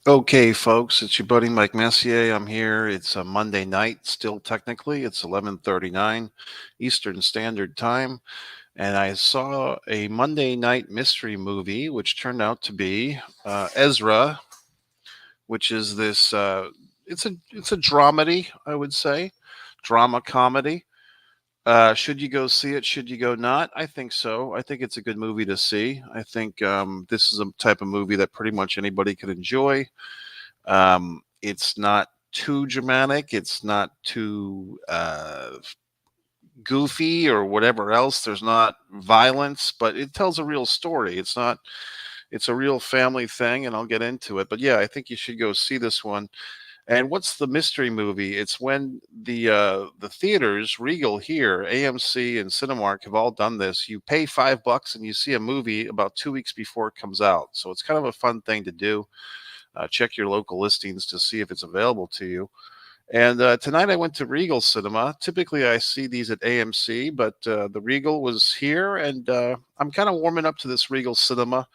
Okay, folks, it's your buddy Mike Messier. I'm here. It's a Monday night, still technically. It's 11:39 Eastern Standard Time, and I saw a Monday night mystery movie, which turned out to be Ezra, which is this. It's a dramedy, I would say, drama comedy. Should you go see it? Should you go not? I think so. I think it's a good movie to see. I think this is a type of movie that pretty much anybody could enjoy. It's not too dramatic. It's not too goofy or whatever else. There's not violence, but it tells a real story. It's not. It's a real family thing, and I'll get into it. But yeah, I think you should go see this one. And what's the mystery movie? It's when the theaters, Regal here, AMC, and Cinemark have all done this. You pay $5 and you see a movie about 2 weeks before it comes out. So it's kind of a fun thing to do. Check your local listings to see if it's available to you. And tonight I went to Regal Cinema. Typically I see these at AMC, but the Regal was here, and I'm kind of warming up to this Regal Cinema.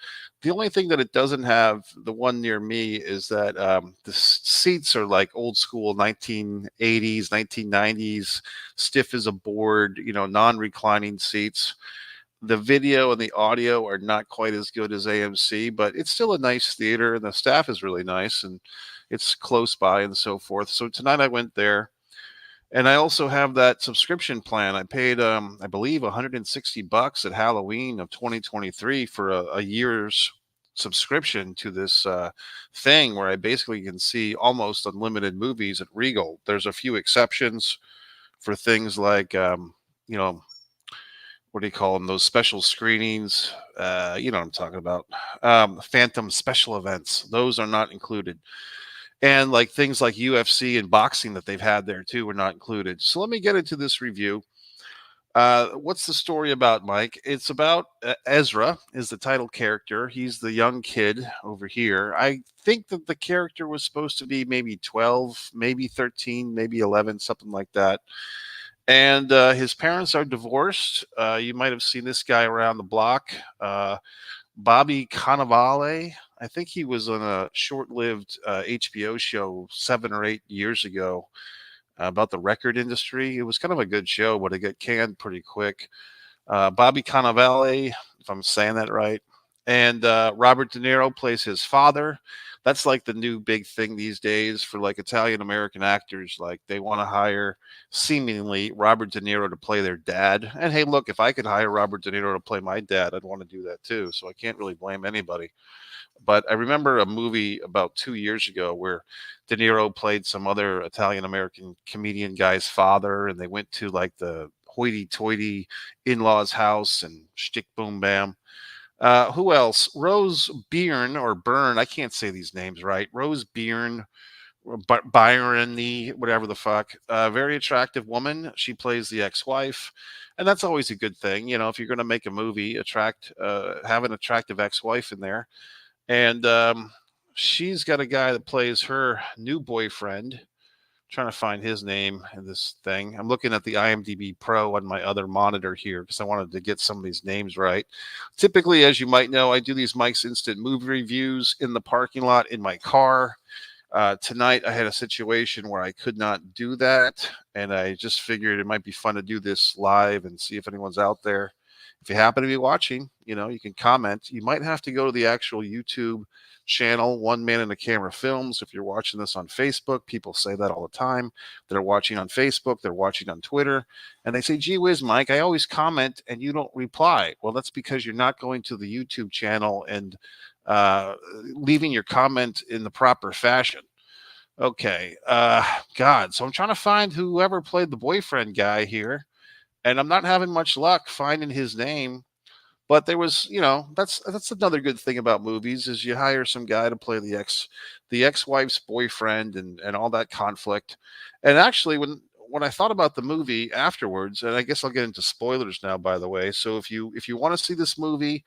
The only thing that it doesn't have, the one near me, is that the seats are like old school 1980s, 1990s, stiff as a board, non-reclining seats. The video and the audio are not quite as good as AMC, but it's still a nice theater, and the staff is really nice, and it's close by and so forth. So tonight I went there, and I also have that subscription plan. I paid, I believe, $160 at Halloween of 2023 for a year's subscription to this thing where I basically can see almost unlimited movies at Regal. There's a few exceptions for things like, you know, what do you call them? Those special screenings. You know what I'm talking about. Phantom special events. Those are not included. And like things like UFC and boxing that they've had there too were not included. So let me get into this review. What's the story about, Mike? It's about Ezra is the title character. He's the young kid over here. I think that the character was supposed to be maybe 12, maybe 13, maybe 11, something like that. And his parents are divorced. You might have seen this guy around the block, Bobby Cannavale. I think he was on a short-lived HBO show 7 or 8 years ago about the record industry. It was kind of a good show, but it got canned pretty quick. Bobby Cannavale, if I'm saying that right, and Robert De Niro plays his father. That's like the new big thing these days for like Italian American actors. Like they want to hire seemingly Robert De Niro to play their dad. And hey, look, if I could hire Robert De Niro to play my dad, I'd want to do that too. So I can't really blame anybody. But I remember a movie about 2 years ago where De Niro played some other Italian American comedian guy's father, and they went to like the hoity-toity in-laws house and shtick boom bam. Who else? Rose Byrne or Byrne. I can't say these names right. Rose Byrne, Byron, whatever the fuck. Very attractive woman. She plays the ex-wife, and that's always a good thing. You know, if you're going to make a movie, have an attractive ex-wife in there. And she's got a guy that plays her new boyfriend. Trying to find his name in this thing. I'm looking at the IMDb Pro on my other monitor here because I wanted to get some of these names right. Typically, as you might know, I do these Mike's Instant Movie reviews in the parking lot in my car. Tonight, I had a situation where I could not do that, and I just figured it might be fun to do this live and see if anyone's out there. If you happen to be watching, you can comment. You might have to go to the actual YouTube channel, One Man in the Camera Films. If you're watching this on Facebook, people say that all the time. They're watching on Facebook, they're watching on Twitter, and they say, gee whiz, Mike, I always comment and you don't reply. Well, that's because you're not going to the YouTube channel and uh, leaving your comment in the proper fashion. Okay. God. So I'm trying to find whoever played the boyfriend guy here, and I'm not having much luck finding his name. But there was, that's another good thing about movies is you hire some guy to play the ex-wife's boyfriend and all that conflict. And actually, when I thought about the movie afterwards, and I guess I'll get into spoilers now, by the way. So if you want to see this movie,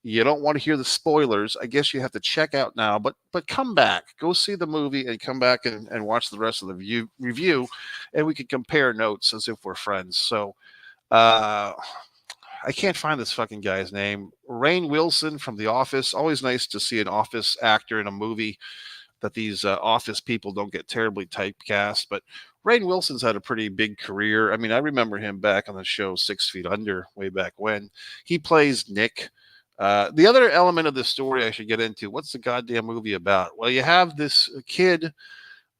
you don't want to hear the spoilers, I guess you have to check out now. But come back, go see the movie, and come back and watch the rest of the review, and we can compare notes as if we're friends. So. Uh, I can't find this fucking guy's name. Rainn Wilson from The Office. Always nice to see an Office actor in a movie. that these office people don't get terribly typecast. But Rainn Wilson's had a pretty big career. I mean, I remember him back on the show 6 Feet Under way back when. He plays Nick. The other element of the story I should get into, what's the goddamn movie about? Well, you have this kid.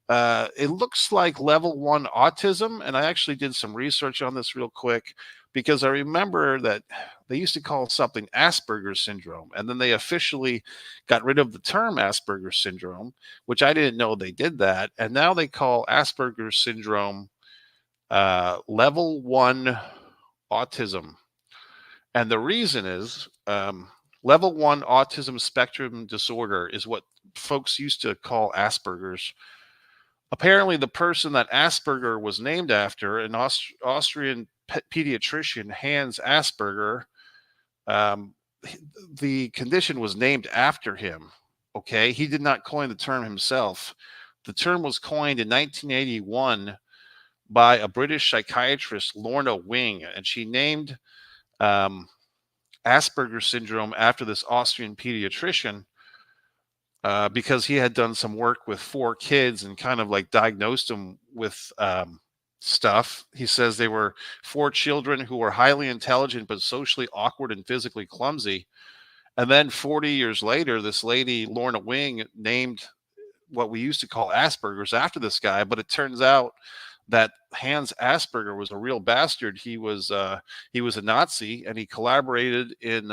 It looks like level 1 autism. And I actually did some research on this real quick because I remember that they used to call something Asperger's syndrome. And then they officially got rid of the term Asperger's syndrome, which I didn't know they did that. And now they call Asperger's syndrome level 1 autism. And the reason is level 1 autism spectrum disorder is what folks used to call Asperger's. Apparently, the person that Asperger was named after, an Austrian pediatrician, Hans Asperger, um, the condition was named after him. Okay, he did not coin the term himself. The term was coined in 1981 by a British psychiatrist, Lorna Wing, and she named Asperger's syndrome after this Austrian pediatrician because he had done some work with 4 kids and kind of like diagnosed them with stuff. He says they were 4 children who were highly intelligent but socially awkward and physically clumsy. And then 40 years later, this lady, Lorna Wing, named what we used to call Asperger's after this guy. But it turns out that Hans Asperger was a real bastard. He was a Nazi, and he collaborated in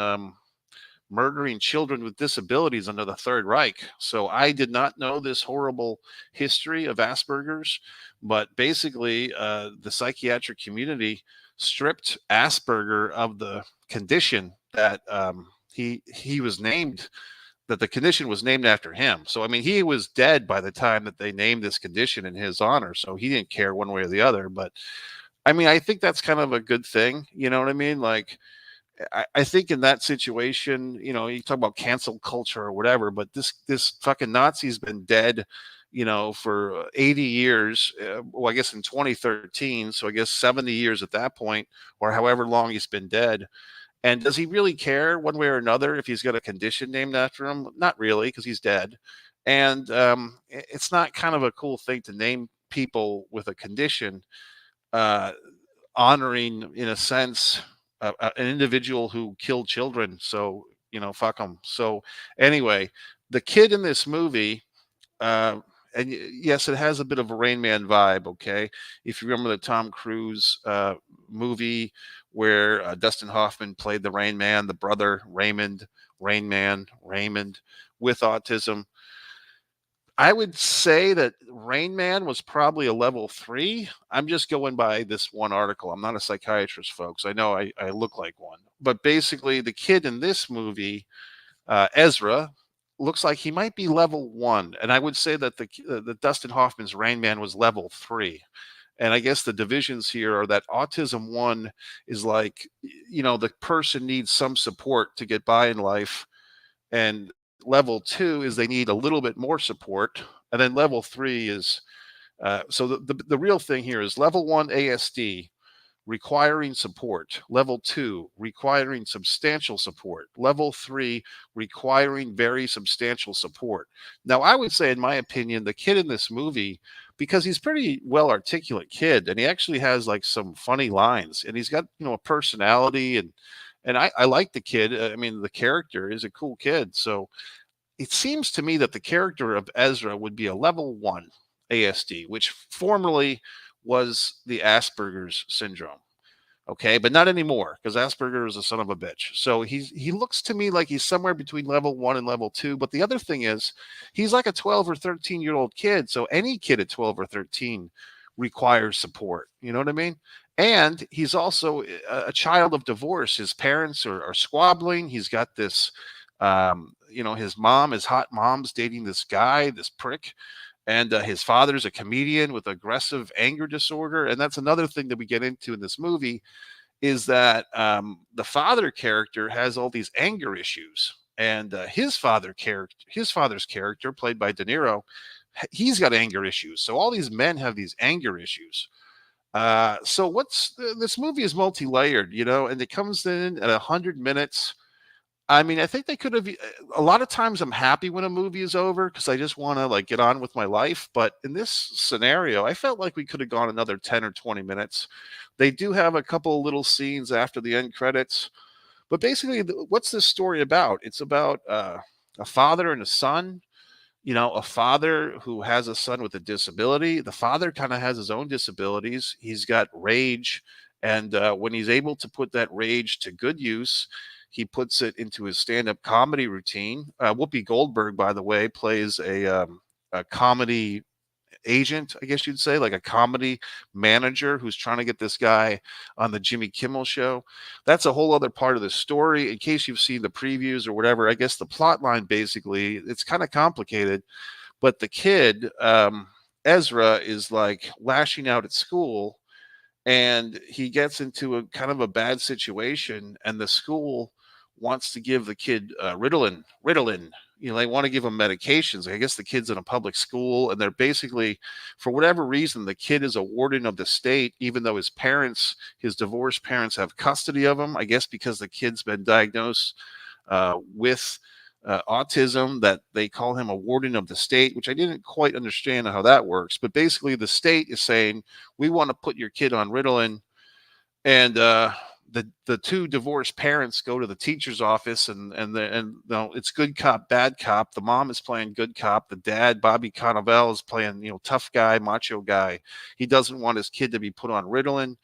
murdering children with disabilities under the Third Reich. So I did not know this horrible history of Asperger's, but basically the psychiatric community stripped Asperger of the condition that he was named, that the condition was named after him. So, I mean, he was dead by the time that they named this condition in his honor. So he didn't care one way or the other. But I mean, I think that's kind of a good thing. You know what I mean? Like, I think in that situation, you know, you talk about cancel culture or whatever, but this fucking Nazi's been dead, you know, for 80 years. Well, I guess in 2013, so I guess 70 years at that point, or however long he's been dead. And does he really care one way or another if he's got a condition named after him? Not really, because he's dead. And it's not kind of a cool thing to name people with a condition, honoring, in a sense, an individual who killed children. So, you know, fuck them. So anyway, the kid in this movie, and yes, it has a bit of a Rain Man vibe. Okay, if you remember the Tom Cruise movie where Dustin Hoffman played the Rain Man, the brother Raymond, Rain Man, Raymond, with autism. I would say that Rain Man was probably a level 3. I'm just going by this one article. I'm not a psychiatrist, folks. I know I look like one. But basically, the kid in this movie, Ezra, looks like he might be level 1. And I would say that the Dustin Hoffman's Rain Man was level 3. And I guess the divisions here are that autism 1 is like, you know, the person needs some support to get by in life. And level 2 is they need a little bit more support. And then level 3 is, so the real thing here is level 1 ASD, requiring support. Level 2, requiring substantial support. Level 3, requiring very substantial support. Now, I would say, in my opinion, the kid in this movie, because he's pretty well articulate kid, and he actually has like some funny lines, and he's got, you know, a personality, and I like the kid. I mean, the character is a cool kid. So it seems to me that the character of Ezra would be a level 1 ASD, which formerly was the Asperger's syndrome. Okay, but not anymore, because Asperger is a son of a bitch. So he looks to me like he's somewhere between level 1 and level 2. But the other thing is, he's like a 12 or 13-year-old kid. So any kid at 12 or 13 requires support. You know what I mean? And he's also a child of divorce. His parents are squabbling. He's got this, you know, his hot mom's dating this guy, this prick. And his father's a comedian with aggressive anger disorder. And that's another thing that we get into in this movie, is that the father character has all these anger issues. And his father's character, played by De Niro, he's got anger issues. So all these men have these anger issues. So this movie is multi-layered, you know, and it comes in at 100 minutes. I mean, I think they could have. A lot of times, I'm happy when a movie is over because I just want to like get on with my life. But in this scenario, I felt like we could have gone another 10 or 20 minutes. They do have a couple of little scenes after the end credits, but basically, what's this story about? It's about a father and a son. A father who has a son with a disability. The father kind of has his own disabilities. He's got rage. And when he's able to put that rage to good use, he puts it into his stand up comedy routine. Whoopi Goldberg, by the way, plays a comedy agent, I guess you'd say, like a comedy manager who's trying to get this guy on the Jimmy Kimmel show. That's a whole other part of the story. In case you've seen the previews or whatever, I guess the plot line basically, it's kind of complicated, but the kid, Ezra, is like lashing out at school, and he gets into a kind of a bad situation, and the school wants to give the kid Ritalin. They want to give him medications. I guess the kid's in a public school, and they're basically, for whatever reason, the kid is a warden of the state, even though his divorced parents, have custody of him. I guess because the kid's been diagnosed with autism, that they call him a warden of the state, which I didn't quite understand how that works. But basically, the state is saying, we want to put your kid on Ritalin. And the two divorced parents go to the teacher's office, and it's good cop, bad cop. The mom is playing good cop. The dad, Bobby Cannavale, is playing tough guy, macho guy. He doesn't want his kid to be put on Ritalin,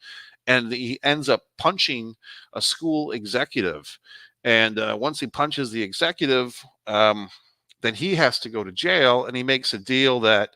and he ends up punching a school executive. And once he punches the executive, then he has to go to jail, and he makes a deal that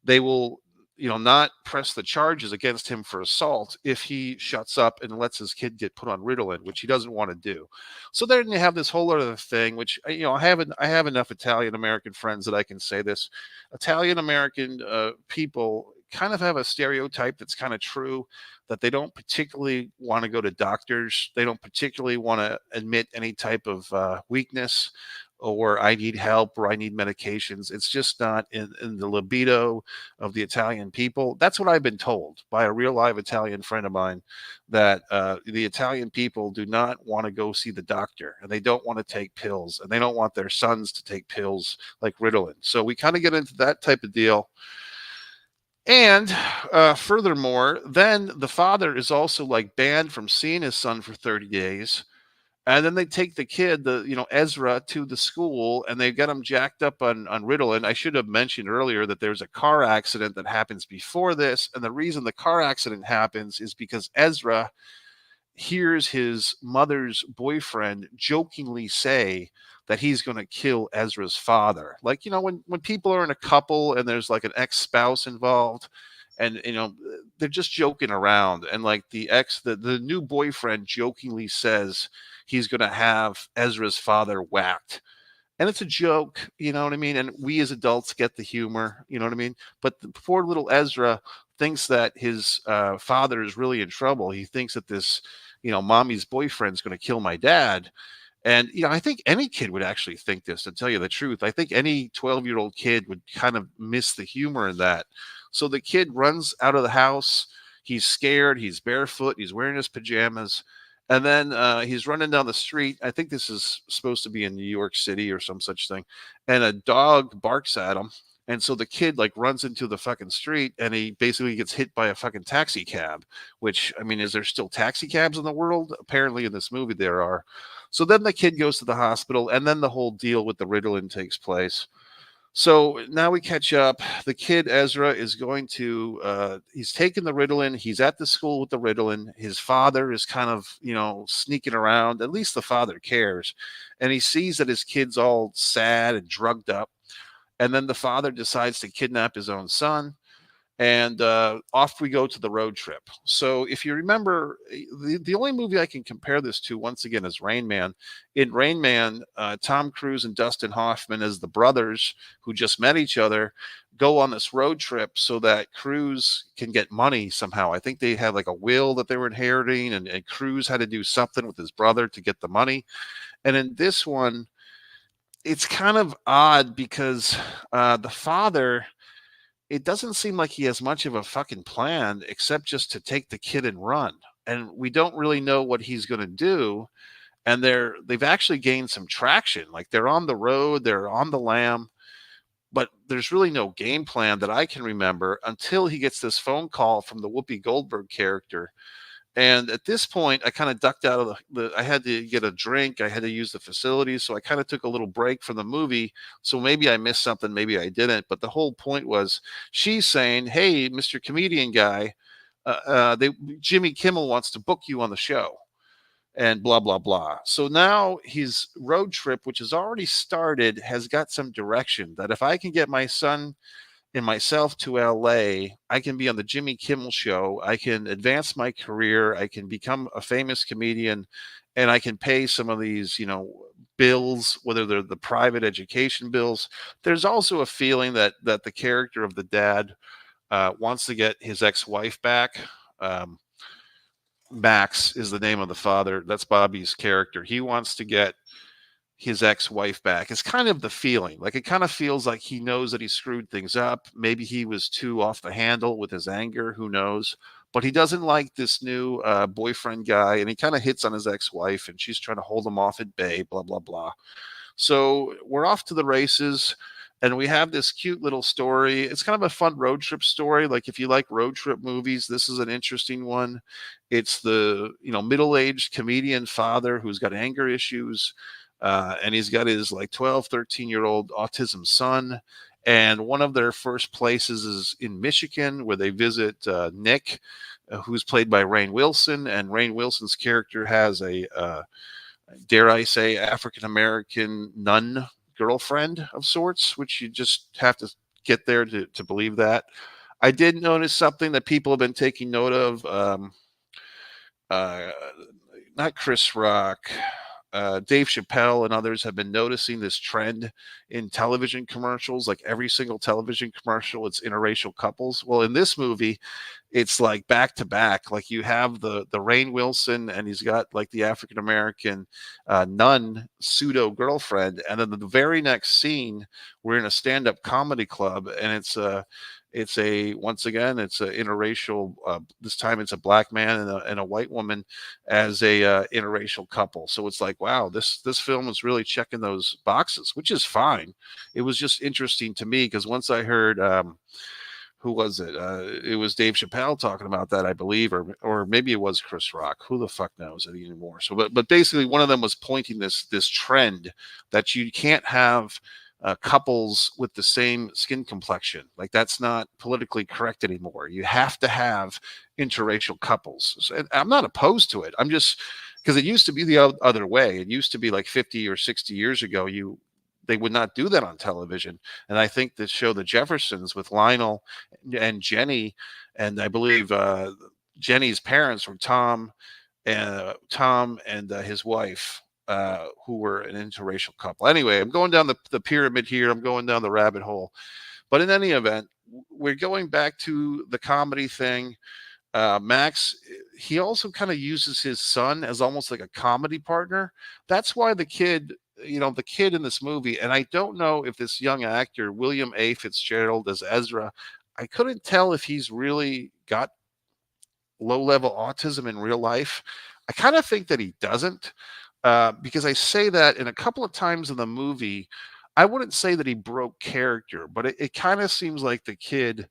they will not press the charges against him for assault if he shuts up and lets his kid get put on Ritalin, which he doesn't want to do. So then you have this whole other thing, which I have enough Italian American friends that I can say this. Italian American people kind of have a stereotype that's kind of true, that they don't particularly want to go to doctors. They don't particularly want to admit any type of weakness, or I need help, or I need medications. It's just not in the libido of the Italian people. That's what I've been told by a real live Italian friend of mine, that the Italian people do not want to go see the doctor, and they don't want to take pills, and they don't want their sons to take pills like Ritalin. So we kind of get into that type of deal. And furthermore, then the father is also like banned from seeing his son for 30 days. And then they take the kid, Ezra, to the school, and they get him jacked up on Ritalin. I should have mentioned earlier that there's a car accident that happens before this. And the reason the car accident happens is because Ezra hears his mother's boyfriend jokingly say that he's going to kill Ezra's father. Like, when people are in a couple and there's like an ex-spouse involved, and they're just joking around, and like the new boyfriend jokingly says he's going to have Ezra's father whacked, and it's a joke, you know what I mean? And we as adults get the humor, you know what I mean? But the poor little Ezra thinks that his father is really in trouble. He thinks that this, mommy's boyfriend's going to kill my dad. And, I think any kid would actually think this, to tell you the truth. I think any 12-year-old kid would kind of miss the humor in that. So the kid runs out of the house. He's scared. He's barefoot. He's wearing his pajamas. And then he's running down the street. I think this is supposed to be in New York City or some such thing. And a dog barks at him. And so the kid like runs into the fucking street, and he basically gets hit by a fucking taxi cab, which, I mean, is there still taxi cabs in the world? Apparently in this movie there are. So then the kid goes to the hospital, and then the whole deal with the Ritalin takes place. So now we catch up. The kid, Ezra, is going to, he's taking the Ritalin. He's at the school with the Ritalin. His father is kind of, sneaking around. At least the father cares. And he sees that his kid's all sad and drugged up. And then the father decides to kidnap his own son. And off we go to the road trip. So if you remember, the only movie I can compare this to, once again, is Rain Man. In Rain Man, Tom Cruise and Dustin Hoffman, as the brothers who just met each other, go on this road trip so that Cruise can get money somehow. I think they had like a will that they were inheriting, and Cruise had to do something with his brother to get the money. And in this one, it's kind of odd because the father, it doesn't seem like he has much of a fucking plan except just to take the kid and run. And we don't really know what he's going to do. and they've actually gained some traction. Like they're on the road, they're on the lam, but there's really no game plan that I can remember until he gets this phone call from the Whoopi Goldberg character. And at this point, I kind of ducked out of I had to get a drink. I had to use the facilities. So I kind of took a little break from the movie. So maybe I missed something, maybe I didn't. But the whole point was she's saying, "Hey, Mr. Comedian guy, Jimmy Kimmel wants to book you on the show." And blah blah blah. So now his road trip, which has already started, has got some direction. That if I can get my son and myself to LA, I can be on the Jimmy Kimmel show. I can advance my career. I can become a famous comedian, and I can pay some of these, bills, whether they're the private education bills. There's also a feeling that the character of the dad wants to get his ex-wife back. Um, Max is the name of the father. That's Bobby's character. He wants to get his ex-wife back. It's kind of the feeling. Like it kind of feels like he knows that he screwed things up. Maybe he was too off the handle with his anger. Who knows? But he doesn't like this new boyfriend guy, and he kind of hits on his ex-wife, and she's trying to hold him off at bay. Blah blah blah. So we're off to the races, and we have this cute little story. It's kind of a fun road trip story. Like if you like road trip movies, this is an interesting one. It's the middle-aged comedian father who's got anger issues, and he's got his like 12, 13-year-old autism son. And one of their first places is in Michigan, where they visit Nick, who's played by Rainn Wilson. And Rainn Wilson's character has a dare I say, African American nun girlfriend of sorts, which you just have to get there to believe that. I did notice something that people have been taking note of. Uh, Not Chris Rock, Dave Chappelle and others have been noticing this trend in television commercials. Like every single television commercial, it's interracial couples. Well, in this movie, it's like back to back. Like you have the Rainn Wilson, and he's got like the African American nun pseudo girlfriend, and then the very next scene, we're in a stand up comedy club, and it's a once again it's a interracial. This time it's a black man and a white woman as a interracial couple. So it's like, wow, this film is really checking those boxes, which is fine. It was just interesting to me because once I heard who was it? It was Dave Chappelle talking about that, I believe, or maybe it was Chris Rock. Who the fuck knows it anymore? So, but basically, one of them was pointing this trend that you can't have couples with the same skin complexion. Like that's not politically correct anymore. You have to have interracial couples. So, and I'm not opposed to it. I'm just because it used to be the other way. It used to be like 50 or 60 years ago. They would not do that on television. And I think the show The Jeffersons with Lionel and Jenny, and I believe Jenny's parents were Tom and his wife, who were an interracial couple. Anyway, I'm going down the pyramid here. I'm going down the rabbit hole. But in any event, we're going back to the comedy thing. Max, he also kind of uses his son as almost like a comedy partner. That's why the kid in this movie, and I don't know if this young actor, William A. Fitzgerald as Ezra, I couldn't tell if he's really got low level autism in real life. I kind of think that he doesn't, because I say that in a couple of times in the movie. I wouldn't say that he broke character, but it kind of seems like the kid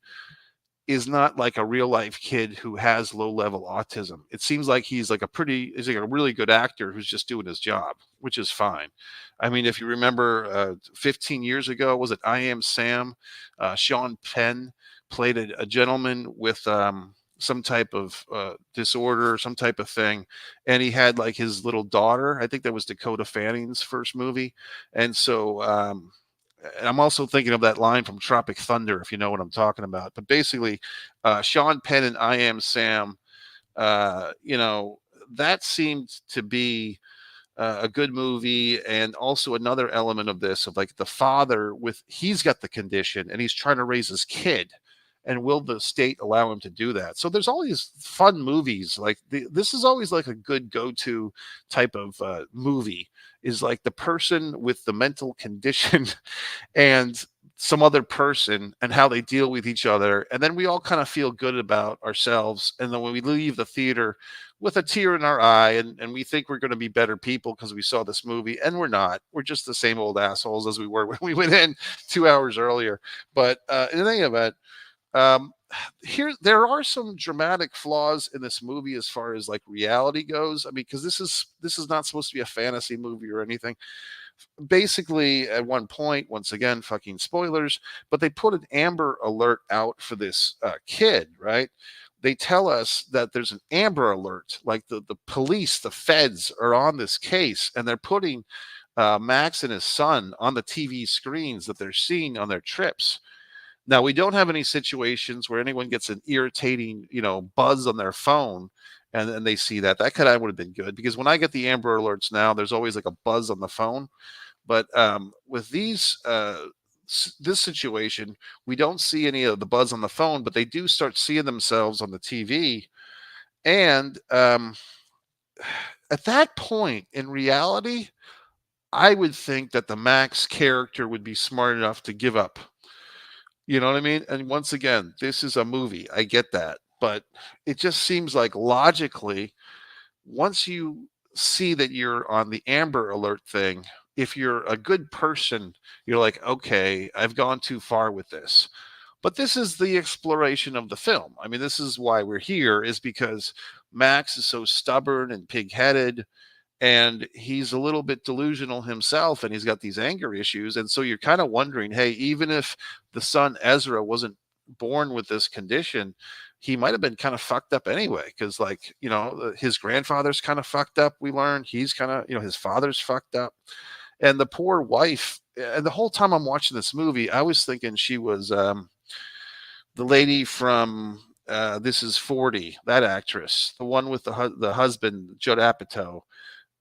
is not like a real life kid who has low level autism. It seems like he's like a really good actor who's just doing his job, which is fine. I mean, if you remember 15 years ago, was it I Am Sam? Sean Penn played a gentleman with some type of disorder, some type of thing. And he had like his little daughter. I think that was Dakota Fanning's first movie. And so, and I'm also thinking of that line from Tropic Thunder, if you know what I'm talking about. But basically, Sean Penn and I Am Sam, that seemed to be a good movie. And also another element of this, of like the father he's got the condition and he's trying to raise his kid. And will the state allow him to do that? So there's all these fun movies. Like this is always like a good go-to type of movie, is like the person with the mental condition and some other person and how they deal with each other. And then we all kind of feel good about ourselves. And then when we leave the theater, with a tear in our eye, and we think we're going to be better people because we saw this movie, and we're not. We're just the same old assholes as we were when we went in 2 hours earlier. But in any event, um, here there are some dramatic flaws in this movie as far as like reality goes. I mean, because this is not supposed to be a fantasy movie or anything. Basically, at one point, once again, fucking spoilers, but they put an Amber Alert out for this kid, right? They tell us that there's an Amber Alert, like the police, the feds are on this case, and they're putting Max and his son on the TV screens that they're seeing on their trips. Now, we don't have any situations where anyone gets an irritating, buzz on their phone and then they see that. That could I would have been good because when I get the Amber Alerts now, there's always like a buzz on the phone. But with this situation, we don't see any of the buzz on the phone, but they do start seeing themselves on the TV. And at that point, in reality, I would think that the Max character would be smart enough to give up. You know what I mean? And once again, this is a movie. I get that. But it just seems like logically, once you see that you're on the Amber Alert thing, if you're a good person, you're like, okay, I've gone too far with this. But this is the exploration of the film. I mean, this is why we're here, is because Max is so stubborn and pig-headed, and he's a little bit delusional himself, and he's got these anger issues. And so you're kind of wondering, hey, even if the son Ezra wasn't born with this condition, he might have been kind of fucked up anyway, because like, his grandfather's kind of fucked up. We learned he's kind of, his father's fucked up, and the poor wife. And the whole time I'm watching this movie, I was thinking she was the lady from This Is 40, that actress, the one with the husband, Judd Apatow.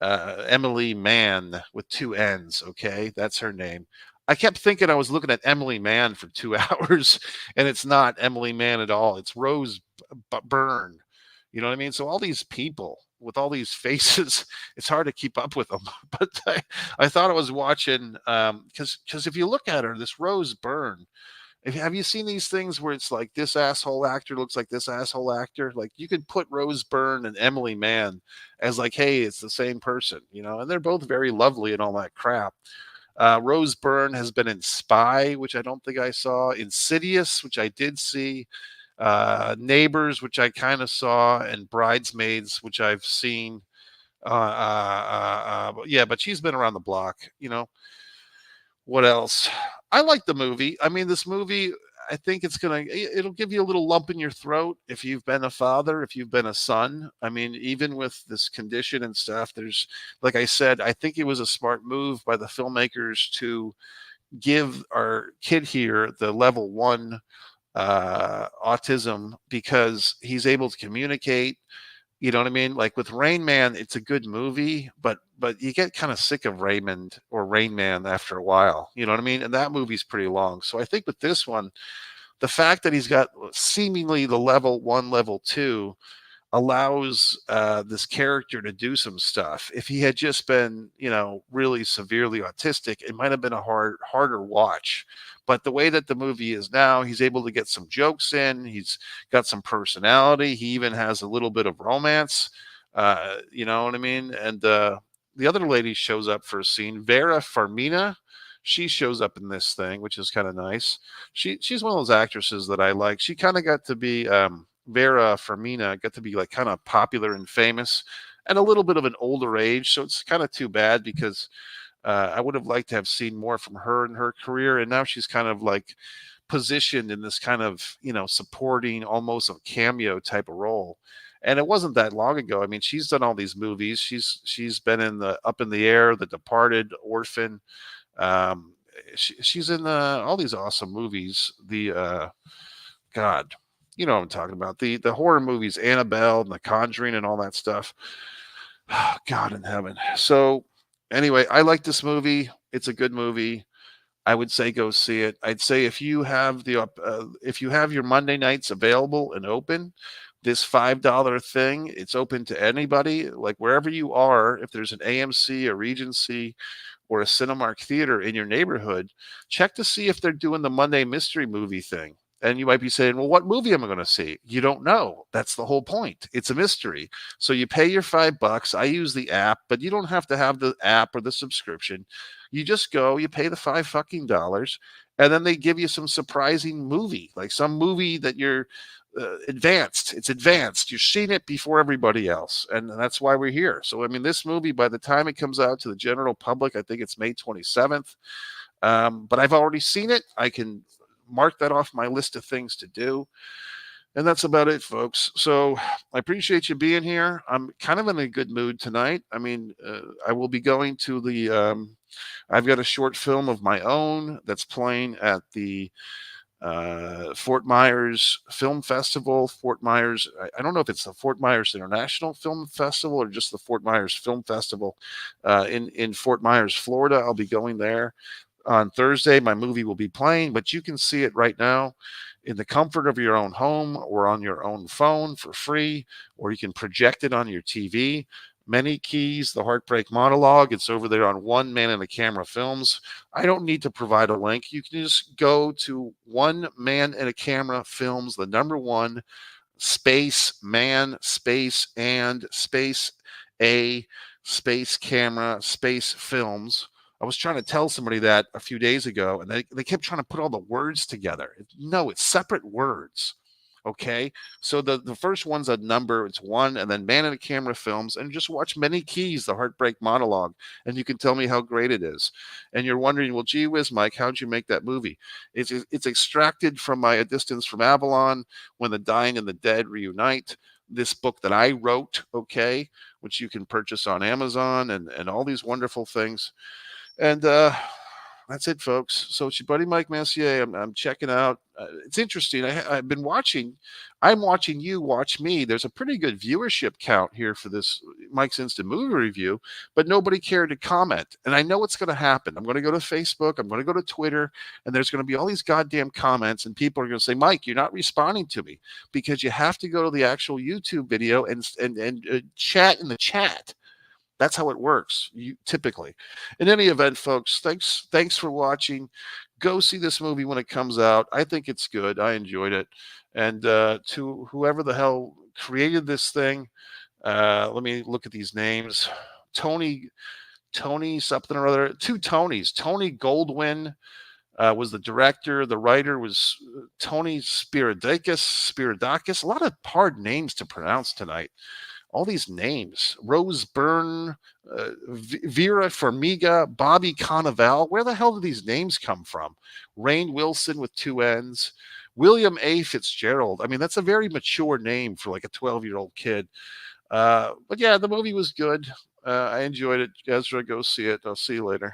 Emily Mann with two N's. Okay, that's her name. I kept thinking I was looking at Emily Mann for 2 hours, and it's not Emily Mann at all. It's Rose Byrne. You know what I mean? So all these people with all these faces, it's hard to keep up with them. But I thought I was watching because if you look at her, this Rose Byrne, have you seen these things where it's like this asshole actor looks like this asshole actor? Like you could put Rose Byrne and Emily Mann as like, hey, it's the same person, and they're both very lovely and all that crap. Rose Byrne has been in Spy, which I don't think I saw, Insidious, which I did see, Neighbors, which I kind of saw, and Bridesmaids, which I've seen. But she's been around the block. What else? I like the movie. I mean, this movie, I think it'll give you a little lump in your throat if you've been a father, if you've been a son. I mean, even with this condition and stuff, like I said, I think it was a smart move by the filmmakers to give our kid here the level 1 autism, because he's able to communicate. You know what I mean? Like with Rain Man, it's a good movie, but you get kind of sick of Raymond or Rain Man after a while. You know what I mean? And that movie's pretty long. So I think with this one, the fact that he's got seemingly the level 1, level 2 allows this character to do some stuff. If he had just been, really severely autistic, it might have been a harder watch. But the way that the movie is now, he's able to get some jokes in. He's got some personality. He even has a little bit of romance. You know what I mean? And the other lady shows up for a scene, Vera Farmiga. She shows up in this thing, which is kind of nice. She's one of those actresses that I like. She kind of got to be Vera Farmiga got to be like kind of popular and famous at a little bit of an older age. So it's kind of too bad because I would have liked to have seen more from her in her career. And now she's kind of like positioned in this kind of, supporting, almost a cameo type of role. And it wasn't that long ago. I mean, she's done all these movies. She's been in the Up in the Air, The Departed, Orphan. She's in all these awesome movies. God, you know what I'm talking about. The horror movies, Annabelle and The Conjuring and all that stuff. God in heaven. So anyway, I like this movie. It's a good movie. I would say go see it. I'd say if you have your Monday nights available and open, this $5 thing, it's open to anybody, like wherever you are. If there's an AMC, a Regency, or a Cinemark theater in your neighborhood, check to see if they're doing the Monday mystery movie thing. And you might be saying, well, what movie am I going to see? You don't know. That's the whole point. It's a mystery. So you pay your $5. I use the app, but you don't have to have the app or the subscription. You just go, you pay the $5 and then they give you some surprising movie, like some movie that you're advanced. It's advanced. You've seen it before everybody else. And that's why we're here. So, I mean, this movie, by the time it comes out to the general public, I think it's May 27th. But I've already seen it. I can mark that off my list of things to do. And that's about it, folks. So I appreciate you being here. I'm kind of in a good mood tonight. I mean, I will be going to I've got a short film of my own that's playing at the Fort Myers Film Festival. Fort Myers, I don't know if it's the Fort Myers International Film Festival or just the Fort Myers Film Festival in Fort Myers, Florida. I'll be going there on Thursday. My movie will be playing, but you can see it right now in the comfort of your own home or on your own phone for free, or you can project it on your TV. Many Keys, The Heartbreak Monologue. It's over there on One Man and a Camera Films. I don't need to provide a link. You can just go to One Man and a Camera Films, the number one, space man, space and space a space camera, space films. I was trying to tell somebody that a few days ago, and they kept trying to put all the words together. No, it's separate words. Okay. So the first one's a number, it's one, and then Man in a Camera Films, and just watch Many Keys, The Heartbreak Monologue, and you can tell me how great it is. And you're wondering, well, gee whiz, Mike, how'd you make that movie? It's extracted from my A Distance from Avalon, When the Dying and the Dead Reunite, this book that I wrote, okay, which you can purchase on Amazon and all these wonderful things. And that's it, folks. So it's your buddy Mike Messier. I'm checking out. It's interesting. I've been watching. I'm watching you watch me. There's a pretty good viewership count here for this Mike's Instant Movie Review, but nobody cared to comment. And I know what's going to happen. I'm going to go to Facebook. I'm going to go to Twitter, and there's going to be all these goddamn comments, and people are going to say, Mike, you're not responding to me, because you have to go to the actual YouTube video and chat in the chat. That's how it works, typically. In any event, folks, thanks for watching. Go see this movie when it comes out. I think it's good. I enjoyed it. And to whoever the hell created this thing, let me look at these names. Tony something or other. Two Tonys. Tony Goldwyn was the director. The writer was Tony Spiridakis. A lot of hard names to pronounce tonight. All these names: Rose Byrne, Vera Farmiga, Bobby Cannavale. Where the hell do these names come from? Rainn Wilson with two N's. William A. Fitzgerald. I mean, that's a very mature name for like a 12-year-old kid. But yeah, the movie was good. I enjoyed it. Ezra, go see it. I'll see you later.